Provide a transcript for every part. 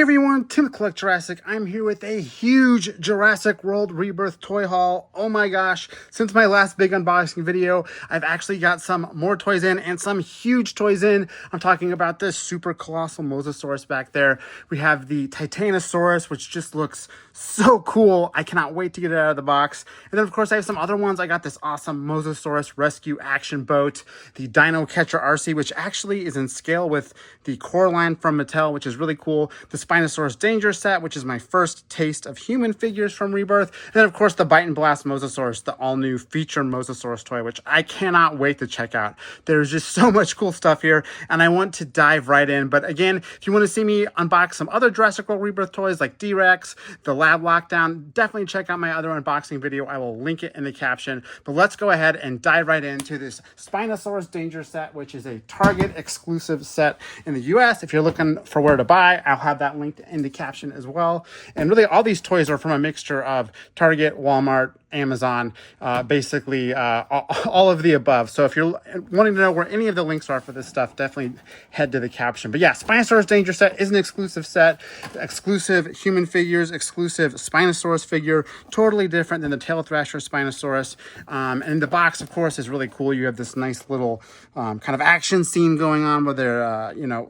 everyone, Tim Collect Jurassic. I'm here with a huge Jurassic World Rebirth toy haul. Oh my gosh, since my last big unboxing video, I've actually got some more toys in and some huge toys in. I'm talking about this super colossal Mosasaurus back there. We have the Titanosaurus, which just looks so cool. I cannot wait to get it out of the box. And then of course I have some other ones. I got this awesome Mosasaurus rescue action boat, the Dino Catcher RC, which actually is in scale with the core line from Mattel, which is really cool. The Spinosaurus Danger set, which is my first taste of human figures from Rebirth. And then, of course, the Bite and Blast Mosasaurus, the all-new feature Mosasaurus toy, which I cannot wait to check out. There's just so much cool stuff here, and I want to dive right in. But again, if you want to see me unbox some other Jurassic World Rebirth toys like D-Rex, the Lab Lockdown, definitely check out my other unboxing video. I will link it in the caption. But let's go ahead and dive right into this Spinosaurus Danger set, which is a Target exclusive set in the US. If you're looking for where to buy, I'll have that linked in the caption as well. And really all these toys are from a mixture of Target, Walmart, Amazon, basically all of the above. So if you're wanting to know where any of the links are for this stuff, definitely head to the caption. But yeah, Spinosaurus Danger set is an exclusive set, exclusive human figures, exclusive Spinosaurus figure, totally different than the Tail Thrasher Spinosaurus. And the box, of course, is really cool. You have this nice little kind of action scene going on where they're,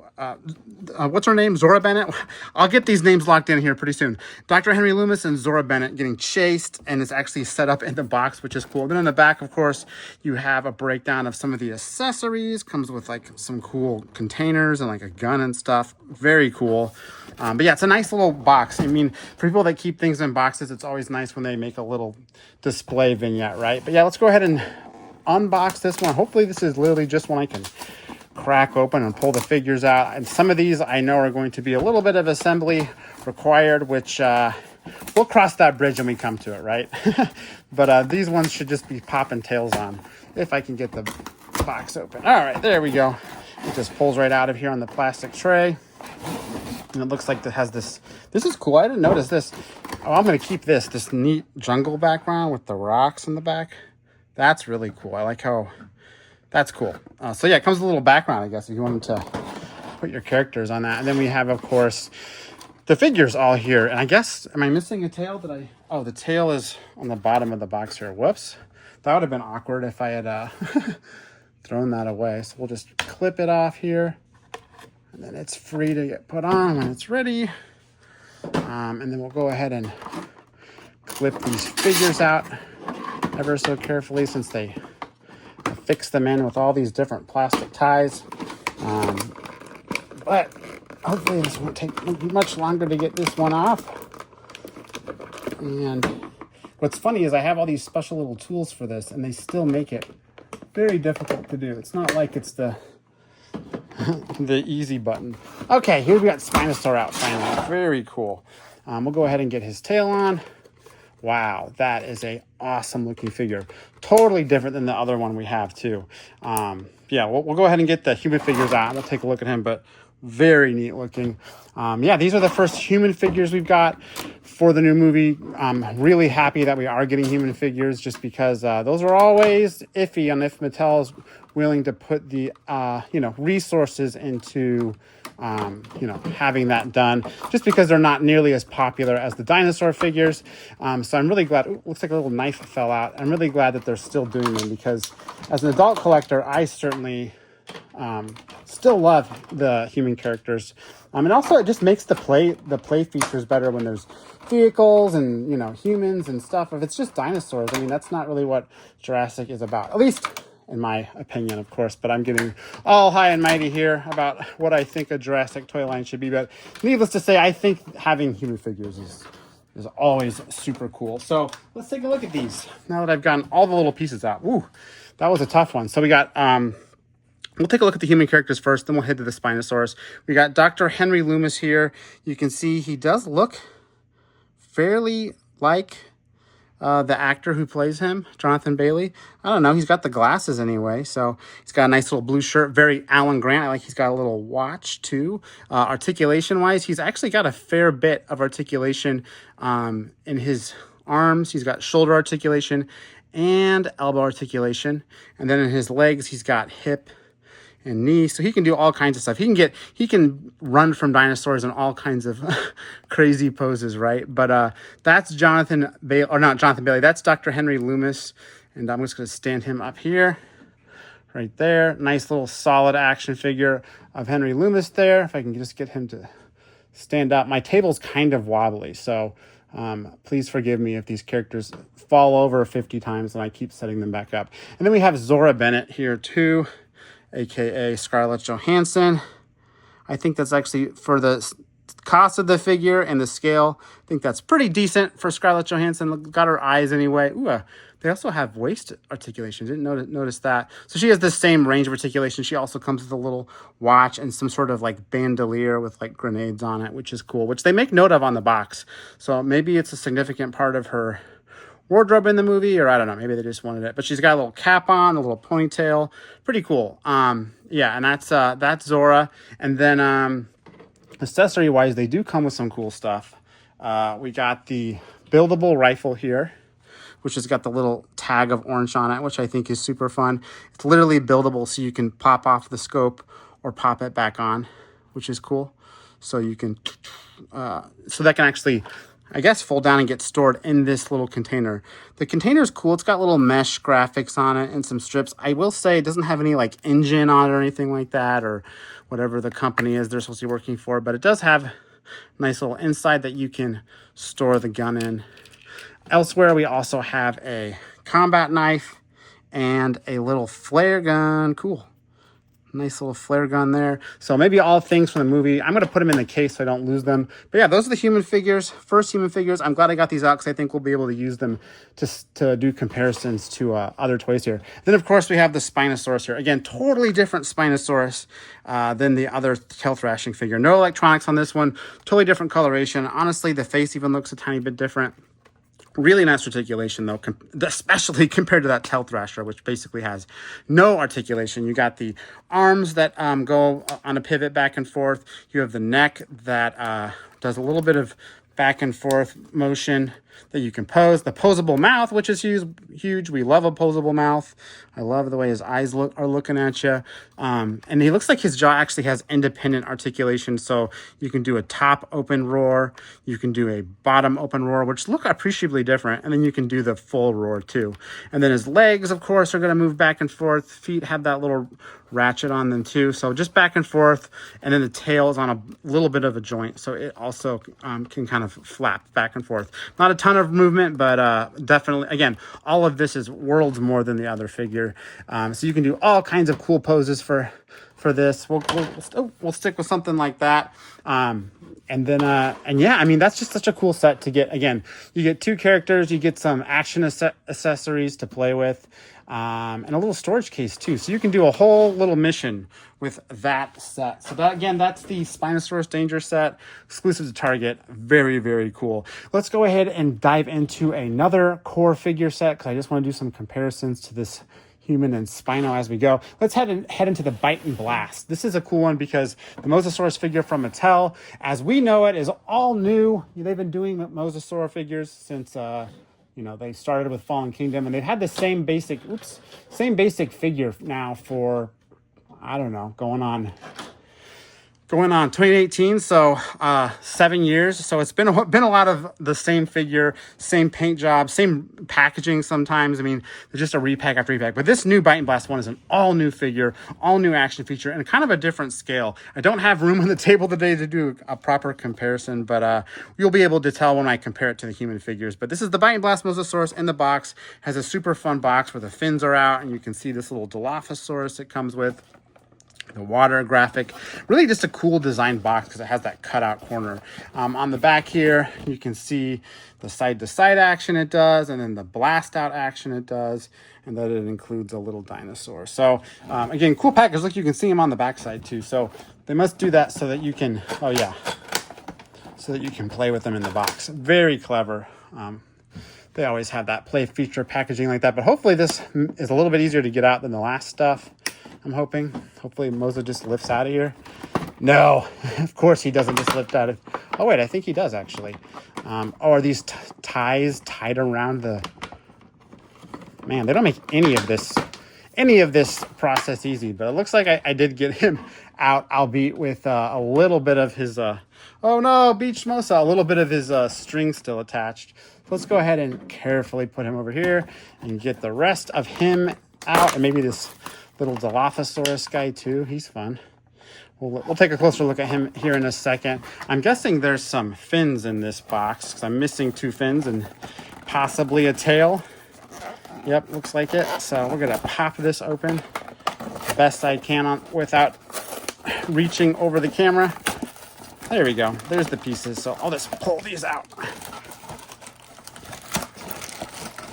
what's her name? Zora Bennett? I'll get these names locked in here pretty soon. Dr. Henry Loomis and Zora Bennett getting chased, and it's actually set up in the box, which is cool. Then in the back, of course, you have a breakdown of some of the accessories. Comes with like some cool containers and like a gun and stuff. Very cool. But yeah, it's a nice little box. I mean, for people that keep things in boxes, it's always nice when they make a little display vignette, right? But yeah, let's go ahead and unbox this one. Hopefully this is literally just one I can crack open and pull the figures out. And some of these I know are going to be a little bit of assembly required, which we'll cross that bridge when we come to it, right? But these ones should just be popping tails on if I can get the box open. All right, there we go. It just pulls right out of here on the plastic tray. And it looks like it has this. This is cool. I didn't notice this. Oh, I'm going to keep this neat jungle background with the rocks in the back. That's really cool. I like how that's cool. So yeah, it comes with a little background, I guess, if you wanted to put your characters on that. And then we have, of course, the figures all here. And I guess, am I missing a tail? Oh, the tail is on the bottom of the box here. Whoops. That would have been awkward if I had thrown that away. So we'll just clip it off here. And then it's free to get put on when it's ready. And then we'll go ahead and clip these figures out ever so carefully, since they fix them in with all these different plastic ties. But hopefully this won't take much longer to get this one off. And what's funny is I have all these special little tools for this, and they still make it very difficult to do. It's not like it's the easy button. Okay, here we got Spinosaurus out finally. Very cool. We'll go ahead and get his tail on. Wow, that is a awesome looking figure. Totally different than the other one we have too. Yeah, we'll go ahead and get the human figures out. We'll take a look at him, but very neat looking. Yeah, these are the first human figures we've got for the new movie. I'm really happy that we are getting human figures, just because those are always iffy on if Mattel is willing to put the resources into having that done, just because they're not nearly as popular as the dinosaur figures. So I'm really glad. Ooh, looks like a little knife fell out. I'm really glad that they're still doing them, because as an adult collector, I certainly still love the human characters. And also it just makes the play features better when there's vehicles and humans and stuff. If it's just dinosaurs, I mean, that's not really what Jurassic is about, at least in my opinion, of course. But I'm getting all high and mighty here about what I think a Jurassic toy line should be. But needless to say, I think having human figures is always super cool. So let's take a look at these now that I've gotten all the little pieces out. Ooh, that was a tough one. So we got we'll take a look at the human characters first, then we'll head to the Spinosaurus. We got Dr. Henry Loomis here. You can see he does look fairly like the actor who plays him, Jonathan Bailey. I don't know. He's got the glasses anyway. So he's got a nice little blue shirt. Very Alan Grant. I like he's got a little watch too. Articulation-wise, he's actually got a fair bit of articulation in his arms. He's got shoulder articulation and elbow articulation. And then in his legs, he's got hip and knee. So he can do all kinds of stuff. He can run from dinosaurs in all kinds of crazy poses, right? But that's Jonathan Bailey, or not Jonathan Bailey, that's Dr. Henry Loomis. And I'm just going to stand him up here, right there. Nice little solid action figure of Henry Loomis there. If I can just get him to stand up. My table's kind of wobbly, so please forgive me if these characters fall over 50 times and I keep setting them back up. And then we have Zora Bennett here too, aka Scarlett Johansson. I think that's actually, for the cost of the figure and the scale, I think that's pretty decent for Scarlett Johansson. Got her eyes anyway. Ooh, they also have waist articulation. Didn't notice that. So she has the same range of articulation. She also comes with a little watch and some sort of like bandolier with like grenades on it, which is cool, which they make note of on the box. So maybe it's a significant part of her wardrobe in the movie, or I don't know, maybe they just wanted it. But she's got a little cap on, a little ponytail. Pretty cool. Yeah, and that's Zora. And then accessory wise, they do come with some cool stuff. We got the buildable rifle here, which has got the little tag of orange on it, which I think is super fun. It's literally buildable, so you can pop off the scope or pop it back on, which is cool. So you can, so that can actually, I guess, fold down and get stored in this little container. The container is cool. It's got little mesh graphics on it and some strips. I will say it doesn't have any like InGen on it or anything like that, or whatever the company is they're supposed to be working for, but it does have a nice little inside that you can store the gun in. Elsewhere, we also have a combat knife and a little flare gun. Cool. Nice little flare gun there. So maybe all things from the movie. I'm going to put them in the case so I don't lose them. But yeah, those are the human figures, first human figures. I'm glad I got these out because I think we'll be able to use them to do comparisons to other toys here. Then, of course, we have the Spinosaurus here. Again, totally different Spinosaurus than the other tail thrashing figure. No electronics on this one. Totally different coloration. Honestly, the face even looks a tiny bit different. Really nice articulation, though, especially compared to that tail thrasher, which basically has no articulation. You got the arms that go on a pivot back and forth. You have the neck that does a little bit of back and forth motion that you can pose. The posable mouth, which is huge. We love a posable mouth. I love the way his eyes are looking at you. And he looks like his jaw actually has independent articulation. So you can do a top open roar. You can do a bottom open roar, which look appreciably different. And then you can do the full roar too. And then his legs, of course, are going to move back and forth. Feet have that little ratchet on them too. So just back and forth. And then the tail is on a little bit of a joint. So it also can kind of flap back and forth. Not a ton of movement, but definitely, again, all of this is worlds more than the other figure. So you can do all kinds of cool poses for this. We'll stick with something like that. And yeah, I mean, that's just such a cool set to get. Again, you get two characters, you get some action accessories to play with, and a little storage case too. So you can do a whole little mission with that set. So that, again, that's the Spinosaurus Danger set, exclusive to Target. Very, very cool. Let's go ahead and dive into another core figure set, because I just want to do some comparisons to this human and Spino as we go. Let's head into the Bite and Blast. This is a cool one because the Mosasaurus figure from Mattel, as we know it, is all new. They've been doing Mosasaur figures since they started with Fallen Kingdom, and they've had the same basic figure now for, I don't know, going on 2018, so 7 years. So it's been a lot of the same figure, same paint job, same packaging sometimes. I mean, they're just a repack after repack. But this new Bite and Blast one is an all new figure, all new action feature, and kind of a different scale. I don't have room on the table today to do a proper comparison, but you'll be able to tell when I compare it to the human figures. But this is the Bite and Blast Mosasaurus in the box. Has a super fun box where the fins are out, and you can see this little Dilophosaurus it comes with. The water graphic, really just a cool design box because it has that cutout corner. On the back here, you can see the side-to-side action it does, and then the blast out action it does, and that it includes a little dinosaur. So again, cool package. Look, you can see them on the back side too. So they must do that so that you can, so that you can play with them in the box. Very clever. They always have that play feature packaging like that, but hopefully this is a little bit easier to get out than the last stuff. I'm hoping. Hopefully Mosa just lifts out of here. No, of course he doesn't just lift out of... Oh, wait, I think he does, actually. Are these ties tied around the... Man, they don't make any of this any of this process easy, but it looks like I did get him out, albeit with a little bit of his, oh no, beach mosa, a little bit of his string still attached. So let's go ahead and carefully put him over here and get the rest of him out. And maybe this little Dilophosaurus guy too, he's fun. We'll take a closer look at him here in a second. I'm guessing there's some fins in this box because I'm missing 2 fins and possibly a tail. Yep, looks like it. So we're gonna pop this open the best I can without reaching over the camera. There we go. There's the pieces. So I'll just pull these out.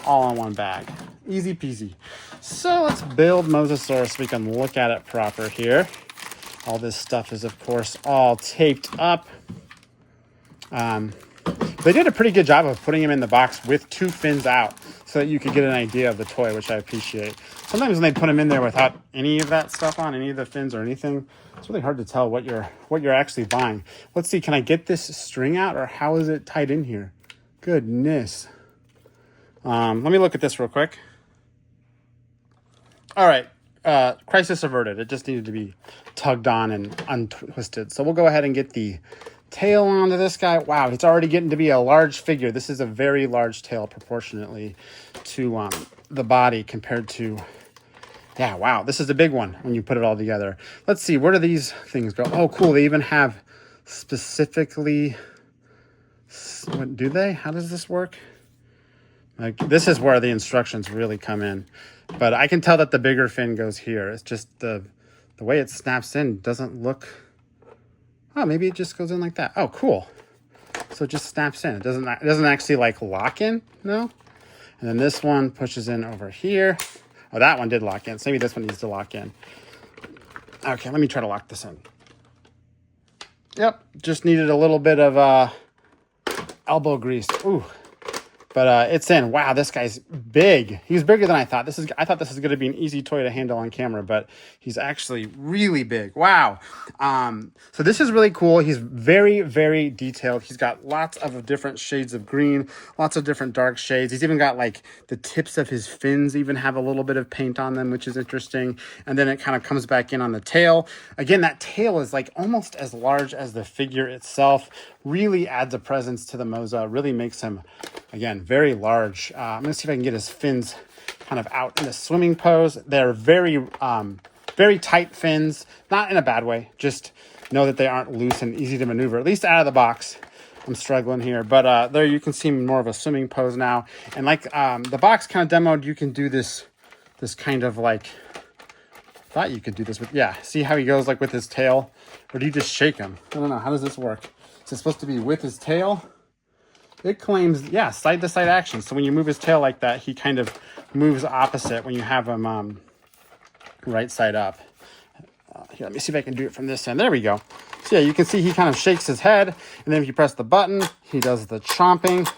All in one bag. Easy peasy. So let's build Mosasaurus so we can look at it proper here. All this stuff is, of course, all taped up. They did a pretty good job of putting him in the box with 2 fins out so that you could get an idea of the toy, which I appreciate. Sometimes when they put him in there without any of that stuff on, any of the fins or anything, it's really hard to tell what you're actually buying. Let's see, can I get this string out, or how is it tied in here? Goodness. Let me look at this real quick. All right. Crisis averted. It just needed to be tugged on and untwisted. So we'll go ahead and get the tail onto this guy. Wow, it's already getting to be a large figure. This is a very large tail proportionately to the body compared to, yeah, wow, this is a big one when you put it all together. Let's see, where do these things go? Oh, cool, they even have specifically, what do they? How does this work? Like, this is where the instructions really come in. But I can tell that the bigger fin goes here. It's just the way it snaps in doesn't look... Oh, maybe it just goes in like that. Oh, cool. So it just snaps in. It doesn't actually like lock in, no? And then this one pushes in over here. Oh, that one did lock in. So maybe this one needs to lock in. Okay, let me try to lock this in. Yep, just needed a little bit of elbow grease. Ooh. But it's in. Wow, this guy's big. He's bigger than I thought. I thought this was going to be an easy toy to handle on camera, but he's actually really big. Wow. So this is really cool. He's very, very detailed. He's got lots of different shades of green, lots of different dark shades. He's even got, like, the tips of his fins even have a little bit of paint on them, which is interesting. And then it kind of comes back in on the tail. Again, that tail is like almost as large as the figure itself. Really adds a presence to the Mosa. Really makes him, again, very large. I'm going to see if I can get his fins kind of out in a swimming pose. They're very, very tight fins. Not in a bad way. Just know that they aren't loose and easy to maneuver. At least out of the box. I'm struggling here. But there you can see more of a swimming pose now. And like the box kind of demoed, you can do this kind of like... thought you could do this with... Yeah, see how he goes like with his tail? Or do you just shake him? I don't know. How does this work? Is it supposed to be with his tail? It claims, yeah, side-to-side action. So when you move his tail like that, he kind of moves opposite when you have him right side up. Here, let me see if I can do it from this end. There we go. So yeah, you can see he kind of shakes his head. And then if you press the button, he does the chomping,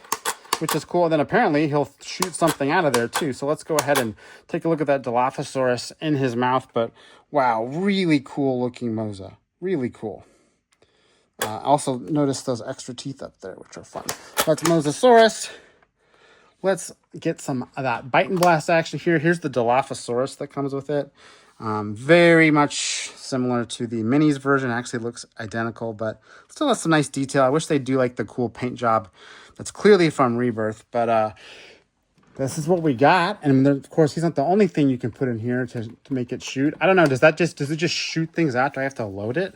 which is cool. And then apparently he'll shoot something out of there too. So let's go ahead and take a look at that Dilophosaurus in his mouth. But wow, really cool looking Mosa. Really cool. Also notice those extra teeth up there, which are fun. That's Mosasaurus. Let's get some of that bite and blast action here. Here's the Dilophosaurus that comes with it. Very much similar to the minis version. Actually looks identical, but still has some nice detail. I wish they'd do like the cool paint job that's clearly from Rebirth, but this is what we got. And then, of course, he's not the only thing you can put in here to make it shoot. I don't know. Does it just shoot things out? Do I have to load it?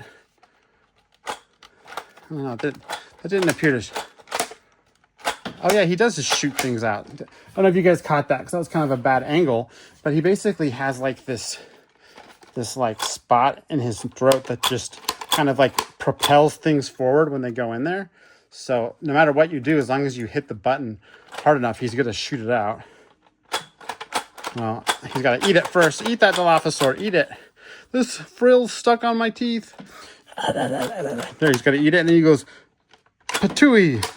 I don't know. That didn't appear to... Oh, yeah, he does just shoot things out. I don't know if you guys caught that because that was kind of a bad angle. But he basically has like this like spot in his throat that just kind of like propels things forward when they go in there. So no matter what you do, as long as you hit the button hard enough, he's going to shoot it out. Well, he's got to eat it first. Eat that Dilophosaur. Eat it. This frill's stuck on my teeth. There, he's got to eat it, and then he goes, patooey.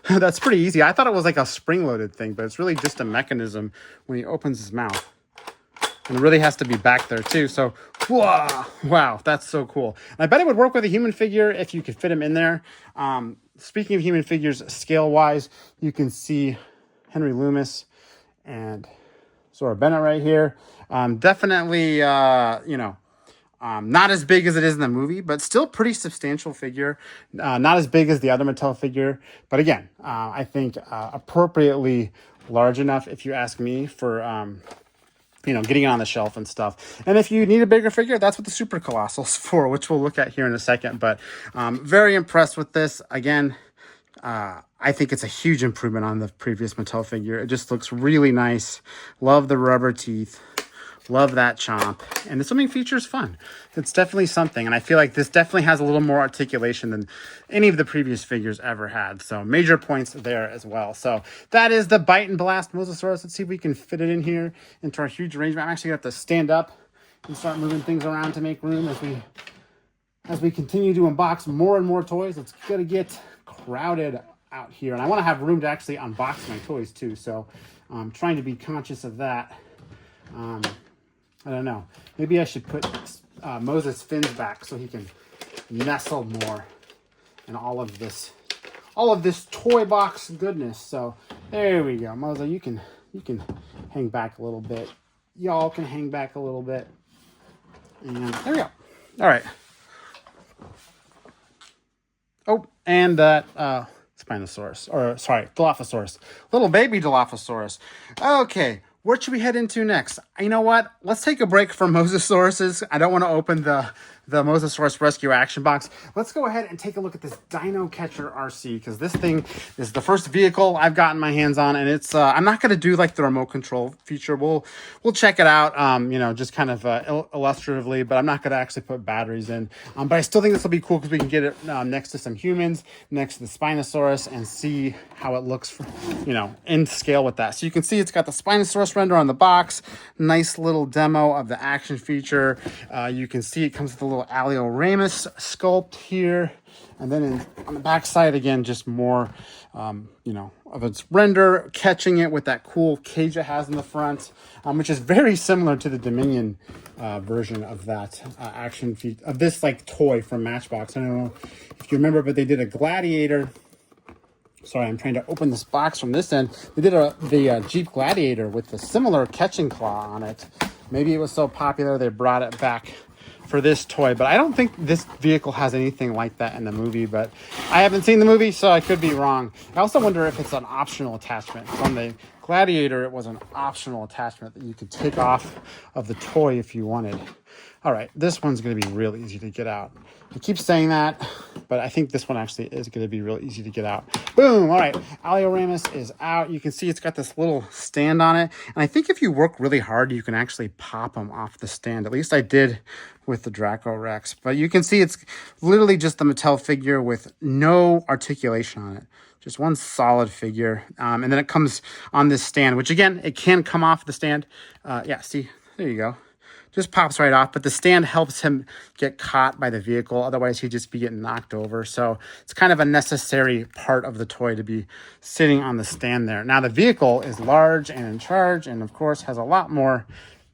That's pretty easy. I thought it was like a spring-loaded thing, but it's really just a mechanism when he opens his mouth. And it really has to be back there, too. So, wow, that's so cool. And I bet it would work with a human figure if you could fit him in there. Speaking of human figures, scale-wise, you can see Henry Loomis and Zora Bennett right here. Definitely, you know, not as big as it is in the movie, but still pretty substantial figure. Not as big as the other Mattel figure, but again, I think appropriately large enough, if you ask me, for you know, getting it on the shelf and stuff. And if you need a bigger figure, that's what the Super Colossal's for, which we'll look at here in a second. But very impressed with this. Again, I think it's a huge improvement on the previous Mattel figure. It just looks really nice. Love the rubber teeth. Love that chomp. And the swimming feature is fun. It's definitely something. And I feel like this definitely has a little more articulation than any of the previous figures ever had. So major points there as well. So that is the Bite and Blast Mosasaurus. Let's see if we can fit it in here into our huge arrangement. I'm actually going to have to stand up and start moving things around to make room as we continue to unbox more and more toys. It's going to get crowded out here. And I want to have room to actually unbox my toys too. So I'm trying to be conscious of that. I don't know. Maybe I should put Moses' fins back so he can nestle more in all of this toy box goodness. So there we go. Moses, you can hang back a little bit. Y'all can hang back a little bit. And there we go. All right. Oh, and that Spinosaurus, or sorry, Dilophosaurus. Little baby Dilophosaurus. Okay. What should we head into next? You know what? Let's take a break from Mosasauruses. I don't want to open the Mosasaurus Rescue Action Box. Let's go ahead and take a look at this Dino Catcher RC, because this thing is the first vehicle I've gotten my hands on, and it's I'm not going to do like the remote control feature. We'll check it out, you know, just kind of illustratively, but I'm not going to actually put batteries in. But I still think this will be cool because we can get it next to some humans, next to the Spinosaurus, and see how it looks, for, you know, in scale with that. So you can see it's got the Spinosaurus render on the box. Nice little demo of the action feature. You can see it comes with a little Alio-Ramus sculpt here, and then on the back side again, just more you know, of its render, catching it with that cool cage it has in the front, which is very similar to the Dominion version of that action feature of this like toy from Matchbox. I don't know if you remember, but they did a Gladiator. Sorry, I'm trying to open this box from this end. They did the Jeep Gladiator with a similar catching claw on it. Maybe it was so popular they brought it back for this toy, but I don't think this vehicle has anything like that in the movie, but I haven't seen the movie, so I could be wrong. I also wonder if it's an optional attachment. So on the Gladiator, it was an optional attachment that you could take off of the toy if you wanted. All right, this one's going to be real easy to get out. I keep saying that, but I think this one actually is going to be real easy to get out. Boom! All right, Alio-Ramus is out. You can see it's got this little stand on it. And I think if you work really hard, you can actually pop them off the stand. At least I did with the Draco Rex. But you can see it's literally just the Mattel figure with no articulation on it. Just one solid figure. And then it comes on this stand, which again, it can come off the stand. Yeah, see, there you go. Just pops right off, but the stand helps him get caught by the vehicle. Otherwise, he'd just be getting knocked over. So it's kind of a necessary part of the toy to be sitting on the stand there. Now, the vehicle is large and in charge, and of course, has a lot more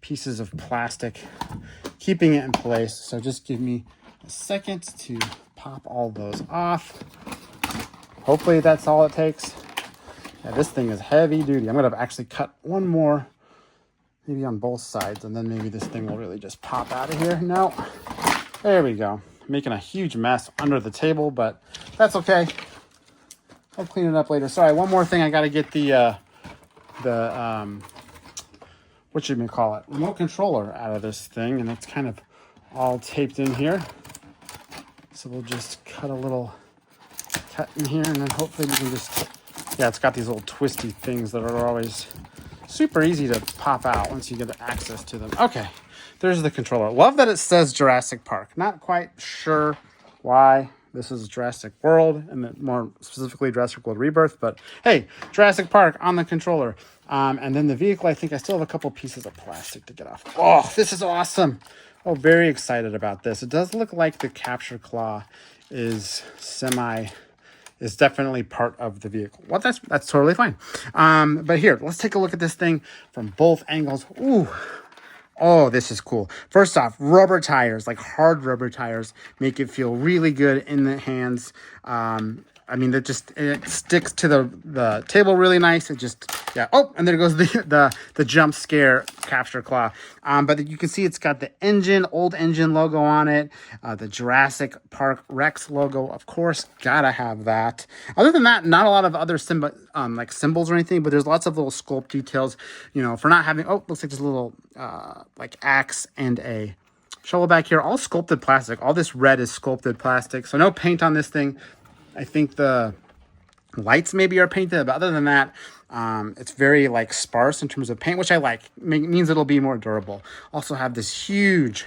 pieces of plastic keeping it in place. So just give me a second to pop all those off. Hopefully, that's all it takes. Yeah, this thing is heavy duty. I'm going to actually cut one more, maybe on both sides, and then maybe this thing will really just pop out of here. No, there we go. Making a huge mess under the table, but that's okay. I'll clean it up later. Sorry, one more thing. I got to get the what should we call it? Remote controller out of this thing, and it's kind of all taped in here. So we'll just cut a little cut in here, and then hopefully we can just, yeah, it's got these little twisty things that are always super easy to pop out once you get access to them. Okay, there's the controller. Love that it says Jurassic Park. Not quite sure why this is Jurassic World, and more specifically Jurassic World Rebirth, but hey, Jurassic Park on the controller. And then the vehicle, I think I still have a couple pieces of plastic to get off. Oh, this is awesome. Oh, very excited about this. It does look like the capture claw is definitely part of the vehicle. Well, that's totally fine. But here, let's take a look at this thing from both angles. Ooh. Oh, this is cool. First off, rubber tires, like hard rubber tires, make it feel really good in the hands. I mean, it sticks to the table really nice. It yeah. Oh, and there goes the jump scare capture claw. But you can see it's got the old engine logo on it. The Jurassic Park Rex logo, of course, gotta have that. Other than that, not a lot of other like symbols or anything, but there's lots of little sculpt details, you know, for not having, oh, looks like there's a little like axe and a shovel back here, all sculpted plastic. All this red is sculpted plastic, so no paint on this thing. I think the lights maybe are painted, but other than that, it's very like sparse in terms of paint, which I like. Means it'll be more durable. Also have this huge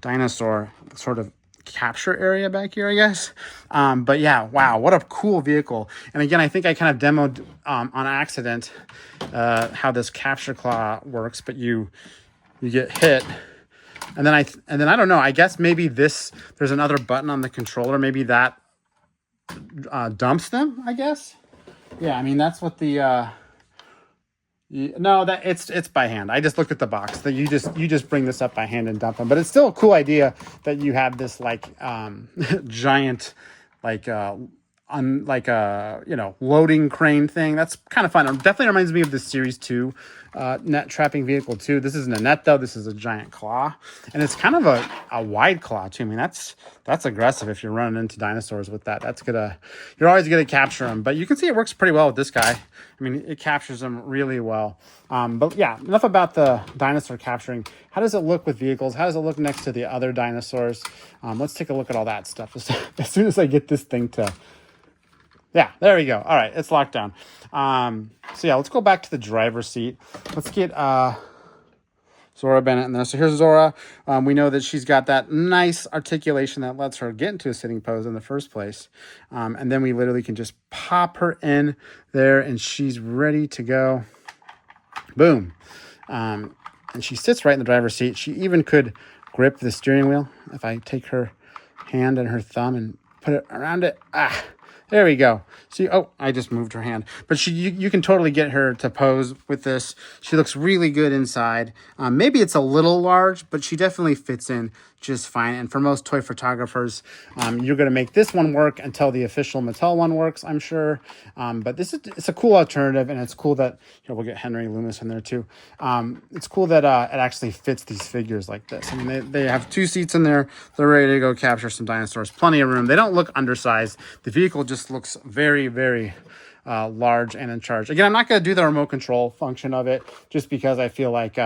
dinosaur sort of capture area back here, I guess. But yeah, wow, what a cool vehicle. And again, I think I kind of demoed on accident how this capture claw works, but you get hit. And then I don't know, I guess maybe there's another button on the controller. Maybe that dumps them, I guess. Yeah, I mean, that's what the no, that it's by hand. I just looked at the box. That you just bring this up by hand and dump them. But it's still a cool idea that you have this like giant like you know, loading crane thing. That's kind of fun. It definitely reminds me of the Series 2 net trapping vehicle too. This isn't a net though. This is a giant claw, and it's kind of a wide claw too. I mean, that's aggressive if you're running into dinosaurs with that. You're always gonna capture them. But you can see it works pretty well with this guy. I mean, it captures them really well. But yeah, enough about the dinosaur capturing. How does it look with vehicles? How does it look next to the other dinosaurs? Let's take a look at all that stuff as soon as I get this thing to. Yeah, there we go. All right, it's locked down. So yeah, let's go back to the driver's seat. Let's get Zora Bennett in there. So here's Zora. We know that she's got that nice articulation that lets her get into a sitting pose in the first place. And then we literally can just pop her in there and she's ready to go. Boom. And she sits right in the driver's seat. She even could grip the steering wheel. If I take her hand and her thumb and put it around it. There we go. See, oh, I just moved her hand. But you can totally get her to pose with this. She looks really good inside. Maybe it's a little large, but she definitely fits in just fine. And for most toy photographers, you're going to make this one work until the official Mattel one works, I'm sure. But it's a cool alternative, and it's cool that, here, we'll get Henry Loomis in there too. It's cool that it actually fits these figures like this. I mean, they have 2 seats in there. They're ready to go capture some dinosaurs. Plenty of room. They don't look undersized. The vehicle just looks very, very large and in charge. Again, I'm not going to do the remote control function of it just because I feel like,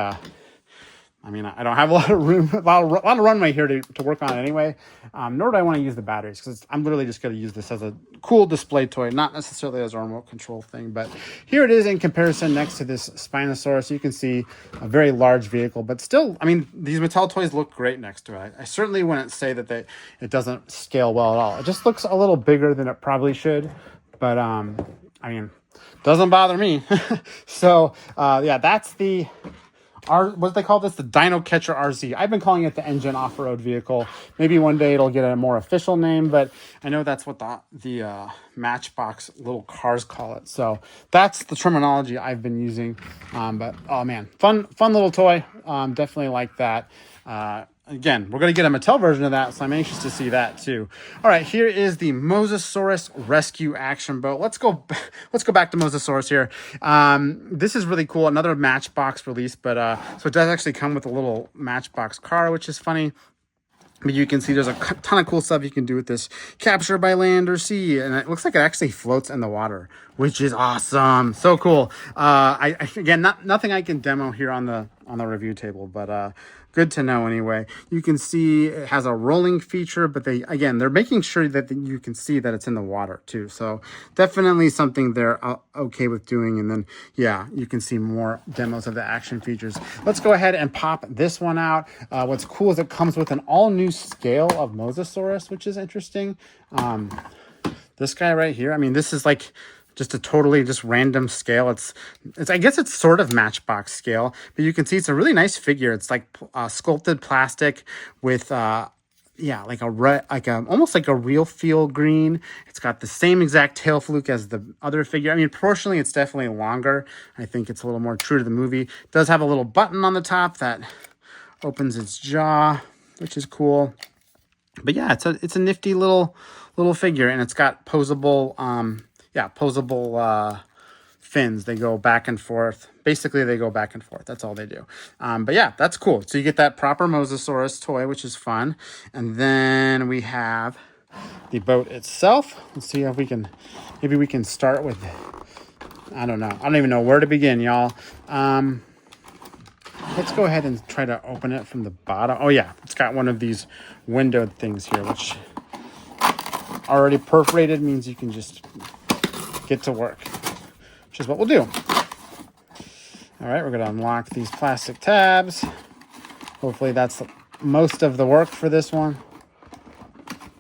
I mean, I don't have a lot of room, a lot of runway here to work on anyway, nor do I want to use the batteries because I'm literally just going to use this as a cool display toy, not necessarily as a remote control thing. But here it is in comparison next to this Spinosaurus. You can see a very large vehicle, but still, I mean, these Mattel toys look great next to it. I certainly wouldn't say that it doesn't scale well at all. It just looks a little bigger than it probably should, but I mean, doesn't bother me. So yeah, that's the what do they call this? The Dino Catcher RZ. I've been calling it the InGen off-road vehicle. Maybe one day it'll get a more official name, but I know that's what the Matchbox little cars call it. So that's the terminology I've been using. But oh man, fun little toy. Definitely like that. Again, we're going to get a Mattel version of that, so I'm anxious to see that too. All right, here is the Mosasaurus Rescue Action Boat. Let's go back to Mosasaurus here. This is really cool. Another Matchbox release, but so it does actually come with a little Matchbox car, which is funny. But you can see there's a ton of cool stuff you can do with this. Capture by land or sea. And it looks like it actually floats in the water, which is awesome. So cool. Again, nothing I can demo here on the review table, but good to know anyway. You can see it has a rolling feature, but they're making sure that you can see that it's in the water too. So definitely something they're okay with doing. And then, yeah, you can see more demos of the action features. Let's go ahead and pop this one out. What's cool is it comes with an all new scale of Mosasaurus, which is interesting. This guy right here, I mean, this is like just a totally just random scale. It's I guess it's sort of Matchbox scale, but you can see it's a really nice figure. It's like sculpted plastic with yeah, like almost like a real feel green. It's got the same exact tail fluke as the other figure. I mean, proportionally, it's definitely longer. I think it's a little more true to the movie. It does have a little button on the top that opens its jaw, which is cool. But yeah, it's a nifty little figure, and it's got posable fins. They go back and forth. Basically, they go back and forth. That's all they do. But yeah, that's cool. So you get that proper Mosasaurus toy, which is fun. And then we have the boat itself. Let's see if we can, maybe we can start with, I don't know. I don't even know where to begin, y'all. Let's go ahead and try to open it from the bottom. Oh yeah, it's got one of these windowed things here, which already perforated means you can just get to work, which is what we'll do. All right, we're gonna unlock these plastic tabs. Hopefully that's most of the work for this one.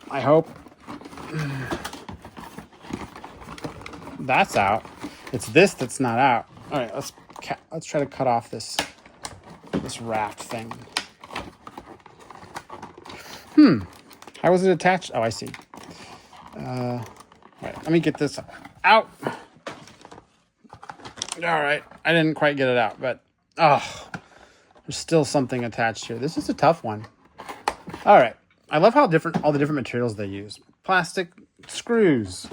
I hope. That's out. It's this that's not out. All right, let's try to cut off this raft thing. How was it attached? Oh, I see. All right, let me get this out. All right, I didn't quite get it out, but oh, there's still something attached here. This is a tough one. All right, I love how all the different materials they use. Plastic screws,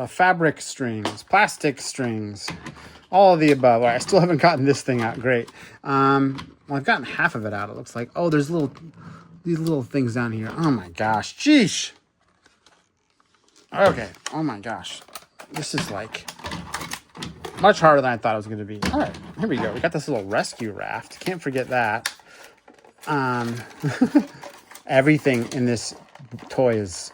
fabric strings, plastic strings, all of the above. All right, I still haven't gotten this thing out. Great. Well, I've gotten half of it out. It looks like. Oh, there's these little things down here. Oh my gosh. Jeesh. Okay. Oh my gosh. This is like much harder than I thought it was going to be. All right. Here we go. We got this little rescue raft. Can't forget that. Everything in this toy is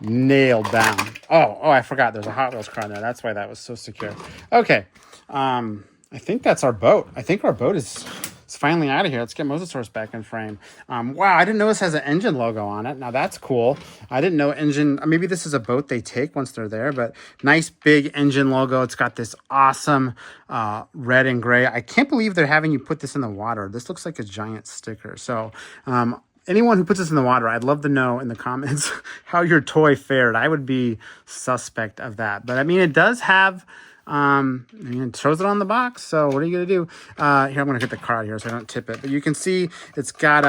nailed down. Oh, I forgot. There's a Hot Wheels car in there. That's why that was so secure. Okay. I think that's our boat. I think our boat is finally out of here. Let's get Mosasaurus back in frame. Wow, I didn't know this has an InGen logo on it. Now that's cool. I didn't know InGen, maybe this is a boat they take once they're there, but nice big InGen logo. It's got this awesome red and gray. I can't believe they're having you put this in the water. This looks like a giant sticker. So anyone who puts this in the water, I'd love to know in the comments how your toy fared. I would be suspect of that. But I mean, it does have, it shows it on the box. So what are you going to do? Here, I'm going to get the card here so I don't tip it. But you can see it's got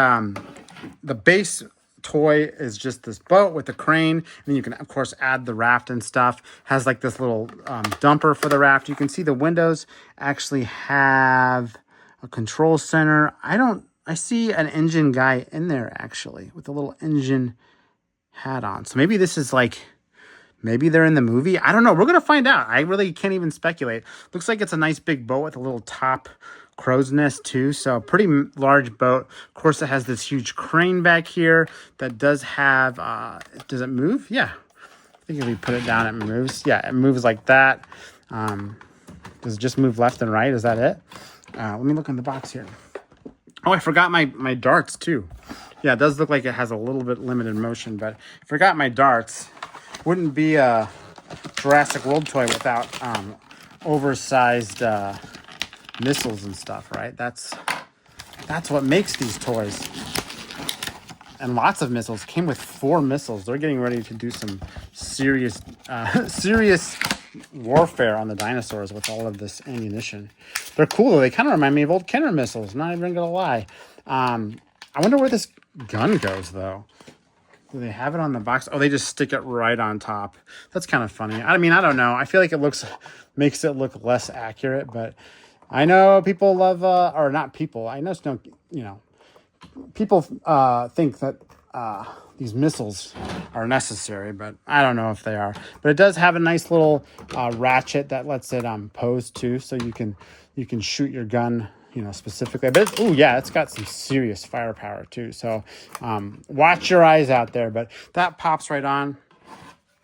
the base toy is just this boat with the crane. And then you can, of course, add the raft and stuff. Has like this little dumper for the raft. You can see the windows actually have a control center. I see an InGen guy in there, actually, with a little InGen hat on. So maybe this is like, maybe they're in the movie. I don't know. We're going to find out. I really can't even speculate. Looks like it's a nice big boat with a little top crow's nest, too. So pretty large boat. Of course, it has this huge crane back here that does have, does it move? Yeah. I think if we put it down, it moves. Yeah, it moves like that. Does it just move left and right? Is that it? Let me look in the box here. Oh, I forgot my darts, too. Yeah, it does look like it has a little bit limited motion, but I forgot my darts. Wouldn't be a Jurassic World toy without oversized missiles and stuff, right? That's what makes these toys. And lots of missiles. Came with 4 missiles. They're getting ready to do some serious warfare on the dinosaurs with all of this ammunition. They're cool though. They kind of remind me of old Kenner missiles. Not even gonna lie. I wonder where this gun goes though. Do they have it on the box? Oh, they just stick it right on top. That's kind of funny. I mean, I don't know. I feel like makes it look less accurate, but I know people love, or not people. I know some, people think that these missiles are necessary, but I don't know if they are. But it does have a nice little ratchet that lets it pose too, so you can shoot your gun, specifically. But it's got some serious firepower too. So watch your eyes out there. But that pops right on.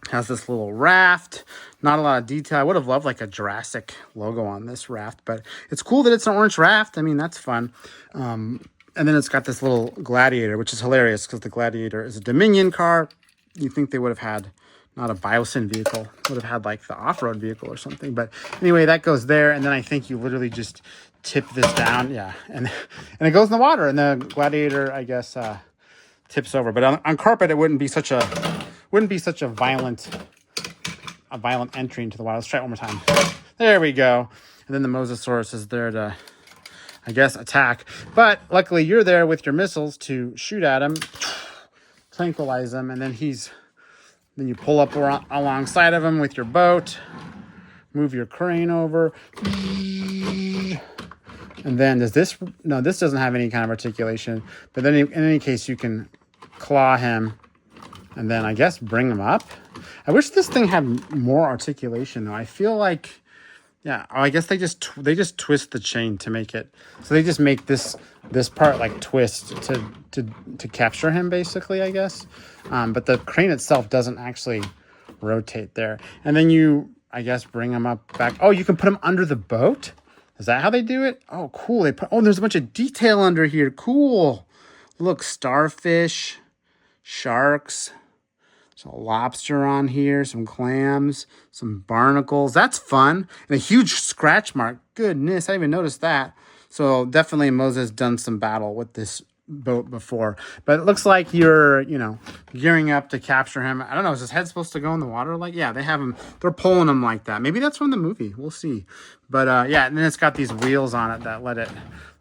Has this little raft. Not a lot of detail. I would have loved like a Jurassic logo on this raft, but it's cool that it's an orange raft. I mean, that's fun. And then it's got this little Gladiator, which is hilarious because the Gladiator is a Dominion car. You think they would have had not a Biosyn vehicle, would have had like the off-road vehicle or something. But anyway, that goes there. And then I think you literally just tip this down. Yeah. And it goes in the water. And the Gladiator, I guess, tips over. But on carpet, it wouldn't be such a violent entry into the water. Let's try it one more time. There we go. And then the Mosasaurus is there to, I guess, attack. But luckily you're there with your missiles to shoot at him, tranquilize him, and then you pull up alongside of him with your boat, move your crane over. And then does this, no, this doesn't have any kind of articulation, but then in any case, you can claw him and then I guess bring him up. I wish this thing had more articulation though. I feel like, yeah, oh, I guess they just twist the chain to make it, so they just make this part like twist to capture him basically, I guess. But the crane itself doesn't actually rotate there. And then you, I guess, bring him up back. Oh, you can put him under the boat? Is that how they do it? Oh, cool. Oh, there's a bunch of detail under here. Cool. Look, starfish, sharks, there's a lobster on here, some clams, some barnacles. That's fun. And a huge scratch mark. Goodness, I didn't even notice that. So definitely Moses done some battle with this boat before. But it looks like you're, you know, gearing up to capture him. I don't know, is his head supposed to go in the water? Like, yeah, they have him, they're pulling him like that. Maybe that's from the movie. We'll see. But yeah, and then it's got these wheels on it that let it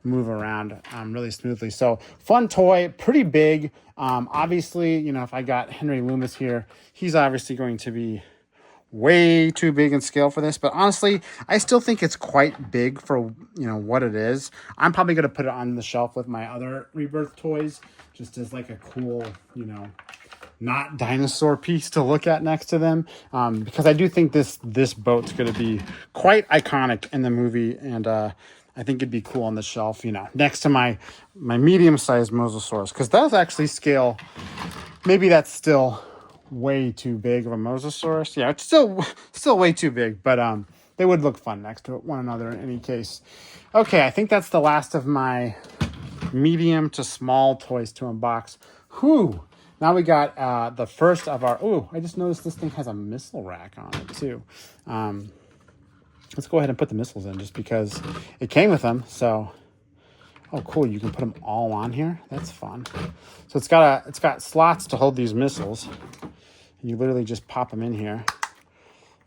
move around really smoothly. So fun toy, pretty big. Obviously, you know, if I got Henry Loomis here, he's obviously going to be way too big in scale for this, but honestly, I still think it's quite big for, you know, what it is. I'm probably going to put it on the shelf with my other Rebirth toys, just as like a cool, you know, not dinosaur piece to look at next to them, because I do think this boat's going to be quite iconic in the movie, and I think it'd be cool on the shelf, you know, next to my medium-sized Mosasaurus, because those actually scale, maybe that's still way too big of a Mosasaurus. Yeah, it's still way too big, but they would look fun next to one another in any case. Okay, I think that's the last of my medium to small toys to unbox. Whew. Now we got the first of our, oh, I just noticed this thing has a missile rack on it too. Let's go ahead and put the missiles in just because it came with them. So, oh, cool. You can put them all on here. That's fun. So it's got slots to hold these missiles. And you literally just pop them in here.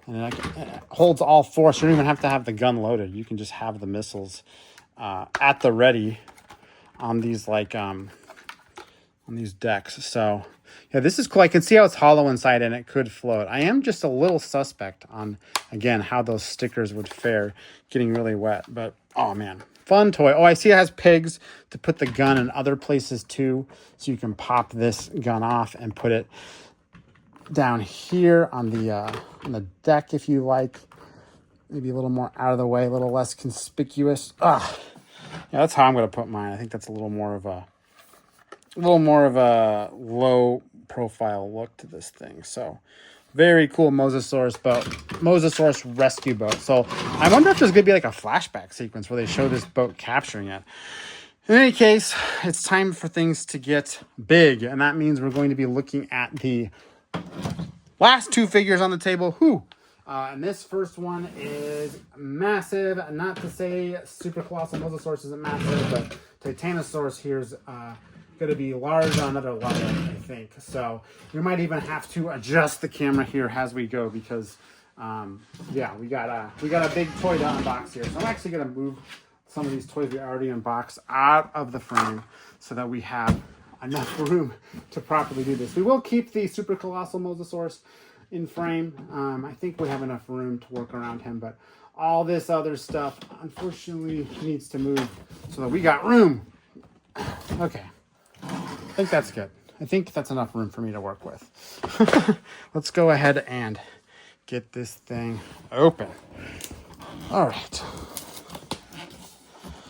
And it holds all four, so you don't even have to have the gun loaded. You can just have the missiles at the ready on these, like, on these decks. So, yeah, this is cool. I can see how it's hollow inside and it could float. I am just a little suspect on, again, how those stickers would fare getting really wet. But, oh, man. Fun toy. Oh, I see it has pegs to put the gun in other places, too. So you can pop this gun off and put it down here on the deck if you like. Maybe a little more out of the way, a little less conspicuous. Yeah, that's how I'm going to put mine. I think that's a little more of a low profile look to this thing. So very cool Mosasaurus boat, Mosasaurus rescue boat. So I wonder if there's going to be like a flashback sequence where they show this boat capturing it. In any case, it's time for things to get big, and that means we're going to be looking at the last two figures on the table. And this first one is massive. Not to say Super Colossal Mosasaurus isn't massive, but Titanosaurus here is going to be large on another level, I think. So we might even have to adjust the camera here as we go because, yeah, we got a big toy to unbox here. So I'm actually going to move some of these toys we already unboxed out of the frame so that we have enough room to properly do this. We will keep the Super Colossal Mosasaurus in frame. I think we have enough room to work around him, but all this other stuff unfortunately needs to move so that we got room. Okay, I think that's good. I think that's enough room for me to work with. Let's go ahead and get this thing open. All right.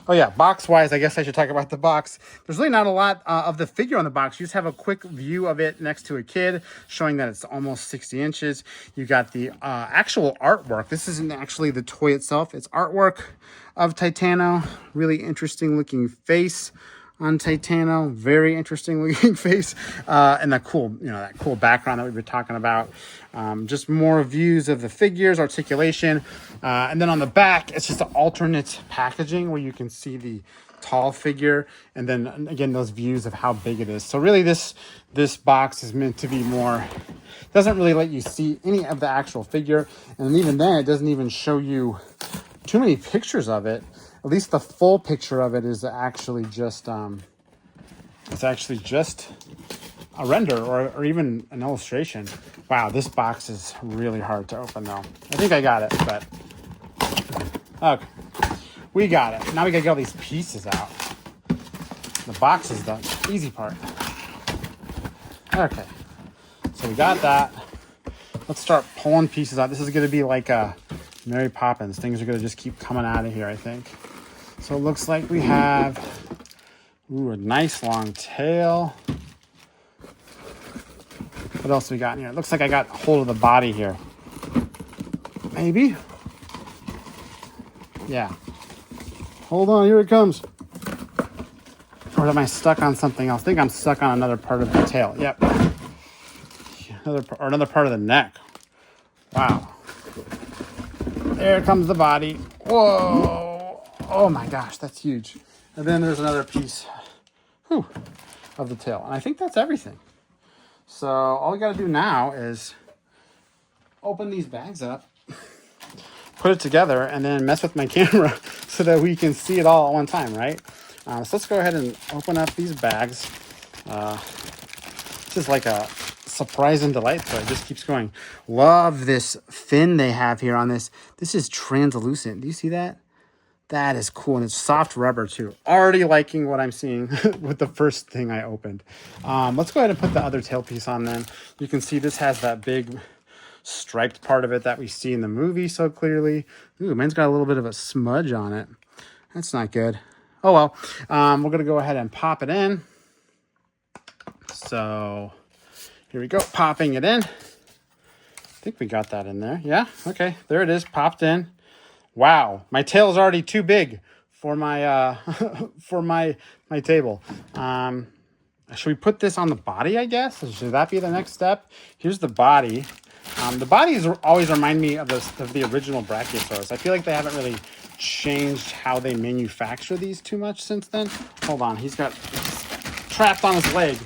Oh yeah, box-wise, I guess I should talk about the box. There's really not a lot of the figure on the box. You just have a quick view of it next to a kid, showing that it's almost 60 inches. You got the actual artwork. This isn't actually the toy itself. It's artwork of Titano. Really interesting looking face on Titano. Very interesting looking face. And that cool, that cool background that we were talking about. Just more views of the figures, articulation. And then on the back, it's just an alternate packaging where you can see the tall figure. And then again, those views of how big it is. So really this box is meant to be more, doesn't really let you see any of the actual figure. And even then, it doesn't even show you too many pictures of it. At least the full picture of it is actually just, it's actually just a render or even an illustration. Wow, this box is really hard to open though. I think I got it, but Okay, we got it. Now we gotta get all these pieces out. The box is the easy part. Okay, so we got that. Let's start pulling pieces out. This is gonna be like a Mary Poppins. Things are gonna just keep coming out of here, I think. So it looks like we have, ooh, a nice long tail. What else we got in here? It looks like I got hold of the body here. Maybe? Yeah. Hold on, here it comes. Or am I stuck on something else? I think I'm stuck on another part of the tail. Yep. Another part of the neck. Wow. There comes the body. Whoa. Oh my gosh, that's huge. And then there's another piece, whew, of the tail. And I think that's everything. So all we got to do now is open these bags up, put it together, and then mess with my camera so that we can see it all at one time, right? So let's go ahead and open up these bags. This is like a surprise and delight, so it just keeps going. Love this fin they have here on this. This is translucent. Do you see that? That is cool, and it's soft rubber too. Already liking what I'm seeing with the first thing I opened. Let's go ahead and put the other tail piece on then. You can see this has that big striped part of it that we see in the movie so clearly. Ooh, mine's got a little bit of a smudge on it. That's not good. Oh well, we're gonna go ahead and pop it in. So here we go, popping it in. I think we got that in there. Yeah, okay, there it is, popped in. Wow, my tail is already too big for my for my table. Should we put this on the body, I guess? Should that be the next step? Here's the body. The bodies always remind me of the original Brachiosaurus. I feel like they haven't really changed how they manufacture these too much since then. Hold on, he's trapped on his leg.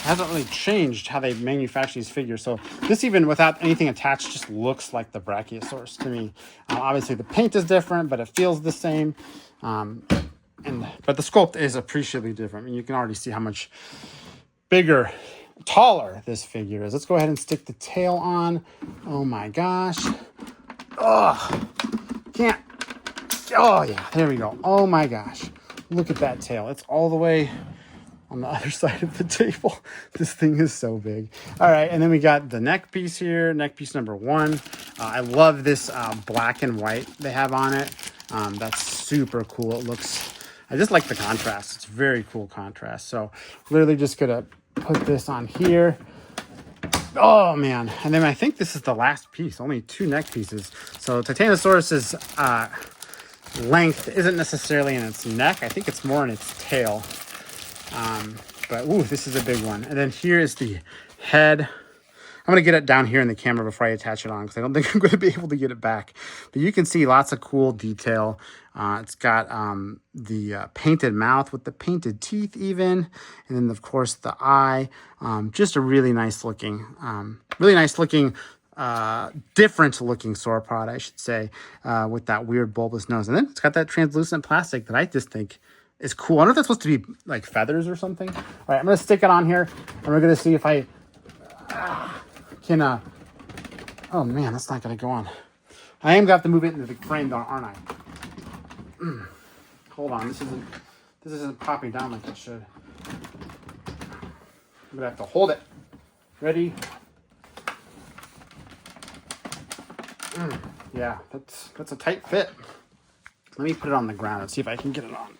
Hasn't really changed how they manufacture these figures. So this, even without anything attached, just looks like the Brachiosaurus to me. Obviously the paint is different, but it feels the same. But the sculpt is appreciably different. I mean, you can already see how much bigger, taller this figure is. Let's go ahead and stick the tail on. Oh my gosh. Oh, can't. Oh yeah, there we go. Oh my gosh. Look at that tail. It's all the way on the other side of the table. This thing is so big. All right, and then we got the neck piece here, neck piece number 1. I love this black and white they have on it. That's super cool. It looks, I just like the contrast. It's very cool contrast. So literally just gonna put this on here. Oh man, and then I think this is the last piece, only 2 neck pieces. So Titanosaurus's length isn't necessarily in its neck. I think it's more in its tail. But ooh, this is a big one. And then here is the head. I'm going to get it down here in the camera before I attach it on, because I don't think I'm going to be able to get it back. But you can see lots of cool detail. It's got the painted mouth with the painted teeth even. And then, of course, the eye. Just a really nice looking, different looking sauropod, I should say, with that weird bulbous nose. And then it's got that translucent plastic that I just think is cool. I wonder if that's supposed to be like feathers or something. All right, I'm going to stick it on here, and we're going to see if I can, oh man, that's not going to go on. I am going to have to move it into the frame though, aren't I? Hold on, this isn't popping down like it should. I'm going to have to hold it. Ready? Yeah, that's a tight fit. Let me put it on the ground and see if I can get it on.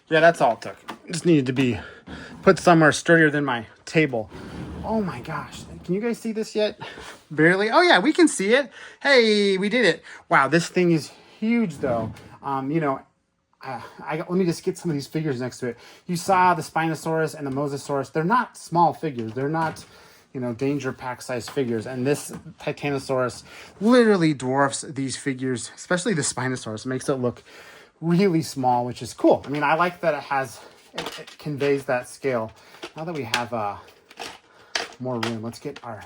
Yeah, that's all it took. Just needed to be put somewhere sturdier than my table. Oh my gosh. Can you guys see this yet? Barely. Oh yeah, we can see it. Hey, we did it. Wow, this thing is huge though. Let me just get some of these figures next to it. You saw the Spinosaurus and the Mosasaurus. They're not small figures. They're not, danger pack size figures. And this Titanosaurus literally dwarfs these figures, especially the Spinosaurus. It makes it look really small, which is cool. I mean, I like that it conveys that scale. Now that we have more room, let's get our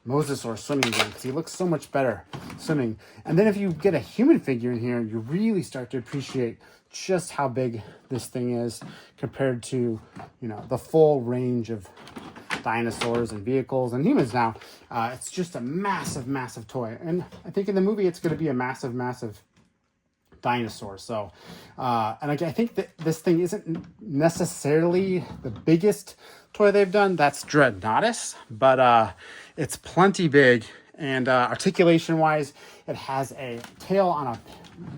Mosasaurus swimming again, because he looks so much better swimming. And then if you get a human figure in here, you really start to appreciate just how big this thing is compared to, the full range of dinosaurs and vehicles and humans now. It's just a massive, massive toy. And I think in the movie, it's going to be a massive, massive dinosaur. So, and I think that this thing isn't necessarily the biggest toy they've done. That's Dreadnoughtus, but it's plenty big. And articulation wise, it has a tail on a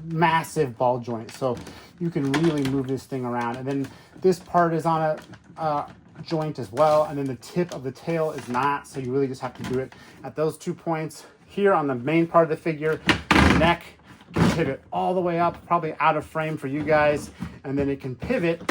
massive ball joint. So you can really move this thing around. And then this part is on a joint as well. And then the tip of the tail is not. So you really just have to do it at those 2 points. Here on the main part of the figure, the neck can pivot all the way up, probably out of frame for you guys. And then it can pivot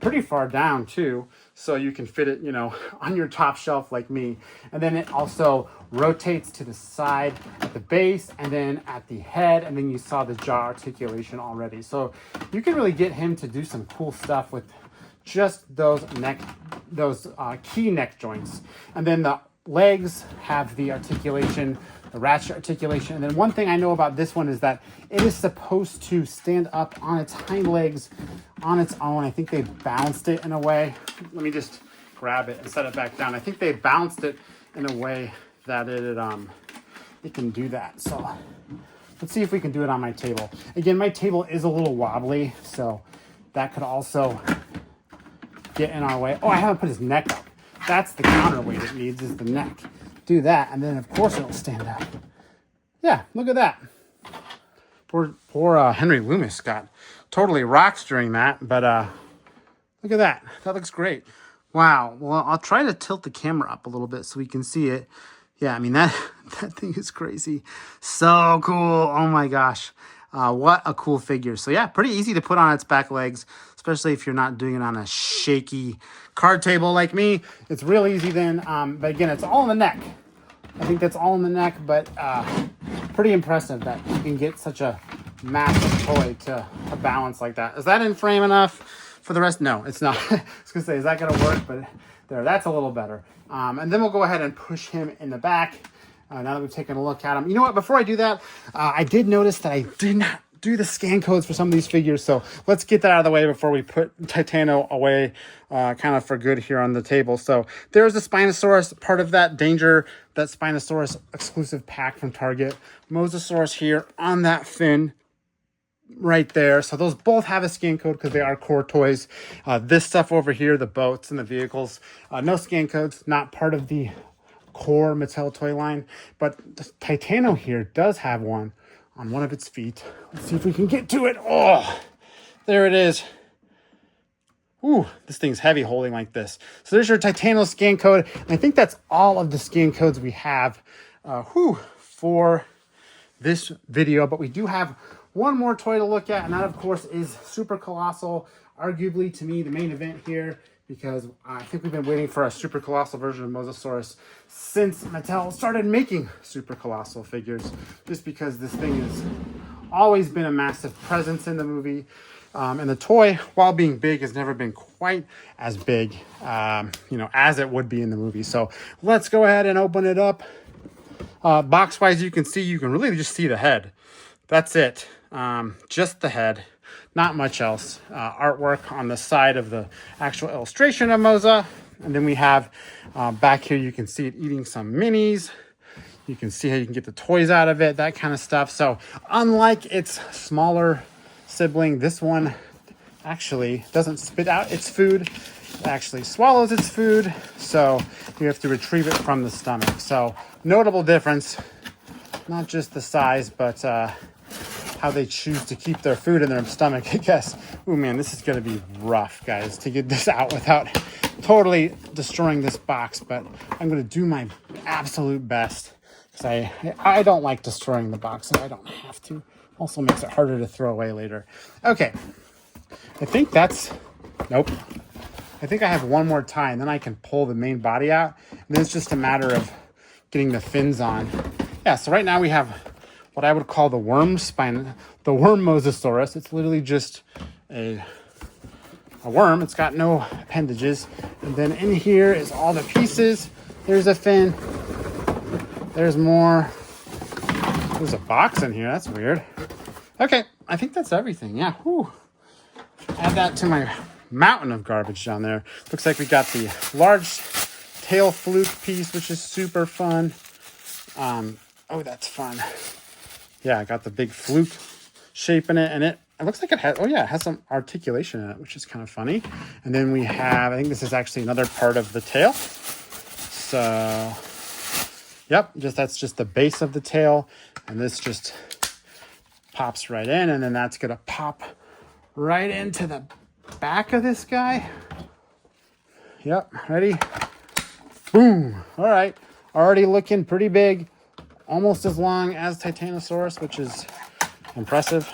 pretty far down too, so you can fit it, you know, on your top shelf like me. And then it also rotates to the side at the base and then at the head, and then you saw the jaw articulation already. So you can really get him to do some cool stuff with just those key neck joints. And then the legs have the articulation, the ratchet articulation. And then one thing I know about this one is that it is supposed to stand up on its hind legs on its own. I think they balanced it in a way. Let me just grab it and set it back down. I think they balanced it in a way that it can do that. So let's see if we can do it on my table. Again, my table is a little wobbly, so that could also get in our way. Oh, I haven't put his neck up. That's the counterweight it needs, is the neck. Do that, and then of course it'll stand up. Yeah, look at that. Poor Henry Loomis got totally rocked during that, but look at that. That looks great. Wow. Well, I'll try to tilt the camera up a little bit so we can see it. Yeah, I mean, that thing is crazy. So cool. Oh my gosh. What a cool figure. So yeah, pretty easy to put on its back legs, especially if you're not doing it on a shaky card table like me. It's real easy then. But again, it's all in the neck. I think that's all in the neck, but pretty impressive that you can get such a massive toy to balance like that. Is that in frame enough for the rest? No, it's not. I was gonna say, is that gonna work? But there, that's a little better. And then we'll go ahead and push him in the back. Now that we've taken a look at him. You know what, before I do that, I did notice that I did not do the scan codes for some of these figures. So let's get that out of the way before we put Titano away kind of for good here on the table. So there's the Spinosaurus, part of that Danger, that Spinosaurus exclusive pack from Target. Mosasaurus here on that fin right there. So those both have a scan code because they are core toys. This stuff over here, the boats and the vehicles, no scan codes, not part of the core Mattel toy line, but the Titano here does have one on one of its feet. Let's see if we can get to it. Oh, there it is. Ooh, this thing's heavy holding like this. So there's your Titano scan code. And I think that's all of the scan codes we have for this video, but we do have one more toy to look at, and that of course is Super Colossal, arguably to me the main event here, because I think we've been waiting for a Super Colossal version of Mosasaurus since Mattel started making Super Colossal figures, just because this thing has always been a massive presence in the movie. And the toy, while being big, has never been quite as big, as it would be in the movie. So let's go ahead and open it up. Box-wise, you can really just see the head. That's it. Just the head. Not much else. Artwork on the side of the actual illustration of Mosa. And then we have back here, you can see it eating some minis. You can see how you can get the toys out of it, that kind of stuff. So unlike its smaller sibling, this one actually doesn't spit out its food. It actually swallows its food. So you have to retrieve it from the stomach. So notable difference, not just the size, but how they choose to keep their food in their stomach, I guess. Oh man, this is gonna be rough, guys, to get this out without totally destroying this box, but I'm gonna do my absolute best, because I don't like destroying the box, and I don't have to. Also makes it harder to throw away later. Okay, I think nope. I think I have one more tie, and then I can pull the main body out, and then it's just a matter of getting the fins on. Yeah, so right now we have what I would call the worm Mosasaurus. It's literally just a worm. It's got no appendages. And then in here is all the pieces. There's a fin. There's more. There's a box in here. That's weird. Okay, I think that's everything. Yeah, whew. Add that to my mountain of garbage down there. Looks like we got the large tail fluke piece, which is super fun. Oh, that's fun. Yeah, I got the big fluke shape in it, and it looks like it has, oh yeah, it has some articulation in it, which is kind of funny. And then we have, I think this is actually another part of the tail. So, yep, that's just the base of the tail, and this just pops right in, and then that's gonna pop right into the back of this guy. Yep, ready? Boom. All right, already looking pretty big, almost as long as Titanosaurus, which is impressive.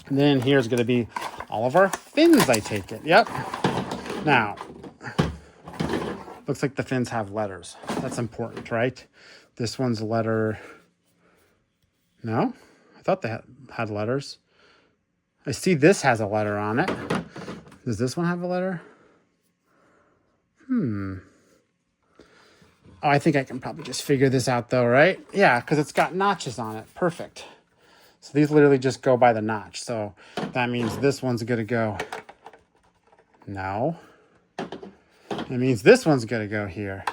And then here's going to be all of our fins, I take it. Yep. Now, looks like the fins have letters. That's important, right? This one's a letter. No? I thought they had letters. I see this has a letter on it. Does this one have a letter? Oh, I think I can probably just figure this out though, right? Yeah, because it's got notches on it. Perfect. So these literally just go by the notch. So that means this one's going to go. No. It means this one's going to go here.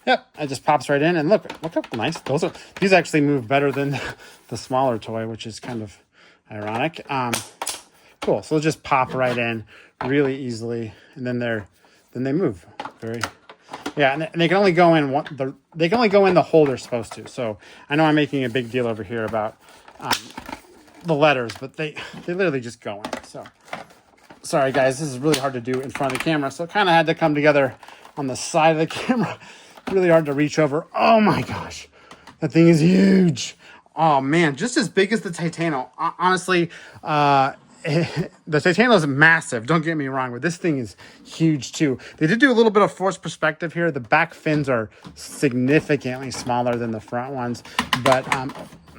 Yep, it just pops right in. And look how nice. These actually move better than the smaller toy, which is kind of ironic. Cool. So they'll just pop right in really easily. And then they move. Yeah, and they can only go in they can only go in the hole they're supposed to. So I know I'm making a big deal over here about the letters, but they literally just go in. So sorry guys, this is really hard to do in front of the camera, so it kind of had to come together on the side of the camera. Really hard to reach over. Oh my gosh, that thing is huge. Oh man, just as big as the Titano. Honestly, the Titano is massive, don't get me wrong, but this thing is huge too. They did do a little bit of forced perspective here. The back fins are significantly smaller than the front ones, but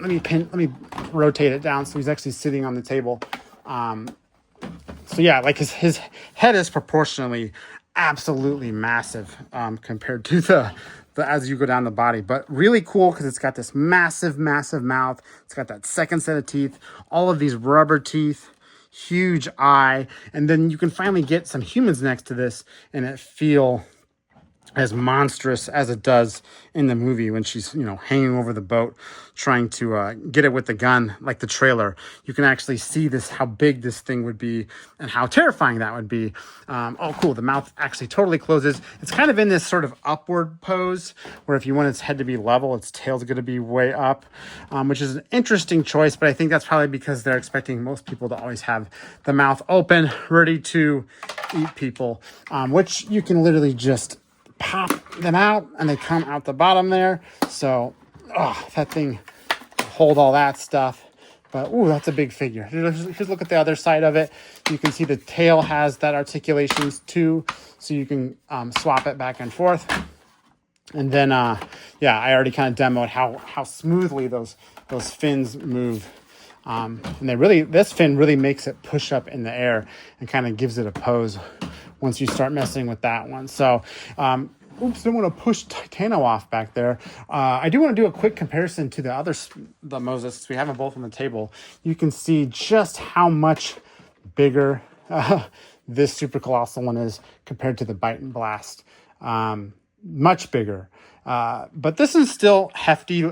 let me rotate it down so he's actually sitting on the table. So yeah, like his head is proportionally absolutely massive compared to the as you go down the body, but really cool because it's got this massive mouth. It's got that second set of teeth, all of these rubber teeth, huge eye, and then you can finally get some humans next to this and it feel as monstrous as it does in the movie when she's, hanging over the boat trying to get it with the gun, like the trailer. You can actually see how big this thing would be and how terrifying that would be. Oh, cool. The mouth actually totally closes. It's kind of in this sort of upward pose where if you want its head to be level, its tail's going to be way up, which is an interesting choice, but I think that's probably because they're expecting most people to always have the mouth open, ready to eat people, which you can literally just pop them out and they come out the bottom there. So that thing hold all that stuff. But that's a big figure. Here's look at the other side of it. You can see the tail has that articulations too, so you can swap it back and forth. And then I already kind of demoed how smoothly those fins move. And this fin really makes it push up in the air and kind of gives it a pose once you start messing with that one. So, don't want to push Titano off back there. I do want to do a quick comparison to the Moses. We have them both on the table. You can see just how much bigger this Super Colossal one is compared to the Bite and Blast. Much bigger. But this is still hefty,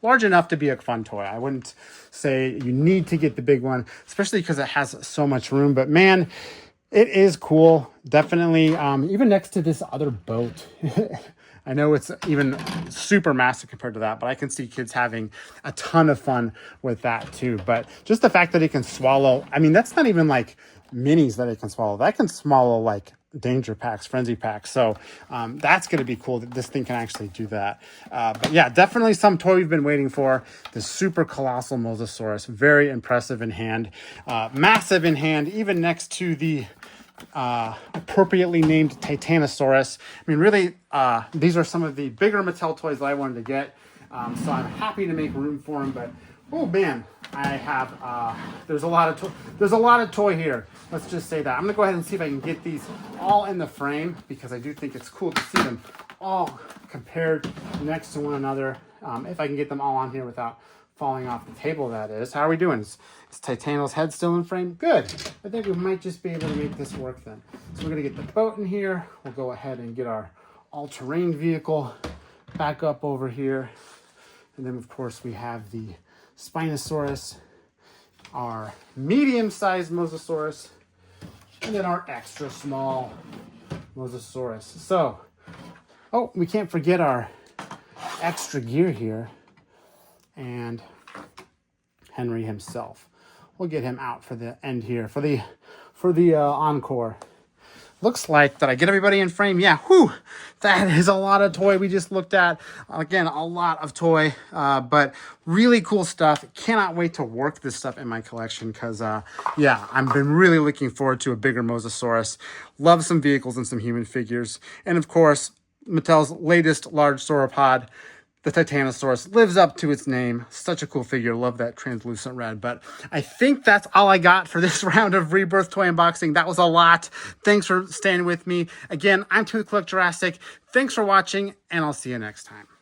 large enough to be a fun toy. I wouldn't say you need to get the big one, especially because it has so much room. But man, it is cool. Definitely, even next to this other boat. I know it's even super massive compared to that, but I can see kids having a ton of fun with that too. But just the fact that it can swallow, that's not even like minis that it can swallow. That can swallow like danger packs, frenzy packs. So that's going to be cool that this thing can actually do that. But yeah, definitely some toy we've been waiting for. The Super Colossal Mosasaurus. Very impressive in hand. Massive in hand, even next to the appropriately named Titanosaurus. Really, these are some of the bigger Mattel toys that I wanted to get. So I'm happy to make room for them, but oh man, I have there's a lot of toy here. Let's just say that. I'm gonna go ahead and see if I can get these all in the frame because I do think it's cool to see them all compared next to one another. If I can get them all on here without falling off the table, that is. How are we doing? Is Titano's head still in frame? Good. I think we might just be able to make this work then. So we're going to get the boat in here. We'll go ahead and get our all-terrain vehicle back up over here. And then, of course, we have the Spinosaurus, our medium-sized Mosasaurus, and then our extra small Mosasaurus. So, oh, we can't forget our extra gear here. And Henry himself. We'll get him out for the end here, for the encore. Looks like, did I get everybody in frame? Yeah, whew, that is a lot of toy we just looked at. Again, a lot of toy, but really cool stuff. Cannot wait to work this stuff in my collection because, yeah, I've been really looking forward to a bigger Mosasaurus. Love some vehicles and some human figures. And of course, Mattel's latest large sauropod, the Titanosaurus, lives up to its name. Such a cool figure. Love that translucent red. But I think that's all I got for this round of Rebirth toy unboxing. That was a lot. Thanks for staying with me. Again, I'm Collect Jurassic. Thanks for watching, and I'll see you next time.